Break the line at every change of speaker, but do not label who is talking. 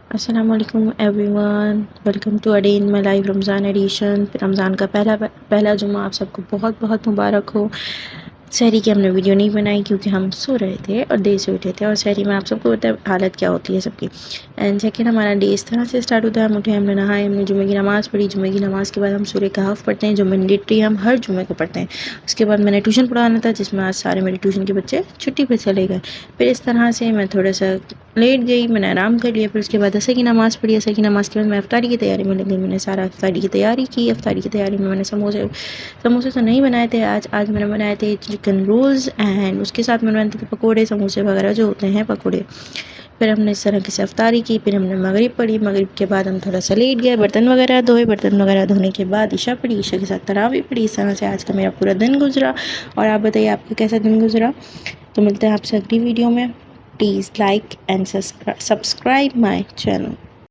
अस्सलाम वालेकुम everyone, welcome to a day in my life Ramzan edition. Ramzan का पहला जुम्मा आप सबको बहुत बहुत मुबारक हो। सहरी की हमने वीडियो नहीं बनाई क्योंकि हम सो रहे थे और देर से उठे थे, और सहरी में आप सबको पता है हालत क्या होती है सबकी। एंड सेकेंड, हमारा डे इस तरह से स्टार्ट होता है। हम उठे, हमने नहाए, हमने जुम्मे की नमाज़ पढ़ी। जुम्मे की नमाज़ के बाद हम सूरह कहफ पढ़ते हैं, जो मैंडेटरी हम हर जुम्मे को पढ़ते हैं। उसके बाद मैंने ट्यूशन पढ़ाना था, जिसमें आज सारे मेरे ट्यूशन के बच्चे छुट्टी पर चले गए। फिर इस तरह से मैं थोड़ा सा लेट गई, मैंने आराम कर लिया। फिर उसके बाद असर की नमाज़ पढ़ी। असर की नमाज़ के बाद मैं अफ्तारी की तैयारी में लग गई। मैंने सारा अफ्तारी की तैयारी की। अफ्तारी की तैयारी में मैंने समोसे तो नहीं बनाए थे आज मैंने बनाए थे चिकन रोल्स, एंड उसके साथ मैंने बनाए थे पकोड़े, समोसे वगैरह जो होते हैं पकोड़े। फिर हमने इस तरह से अफ्तारी की। फिर हमने मगरिब पढ़ी। मगरिब के बाद हम थोड़ा सा लेट गए, बर्तन वगैरह धोए। बर्तन वगैरह धोने के बाद ईशा पढ़ी। ईशा के साथ तरावी पढ़ी। इस तरह से आज का मेरा पूरा दिन गुजरा। और आप बताइए आपका कैसा दिन गुजरा। तो मिलते हैं आपसे अगली वीडियो में। Please like and subscribe my channel.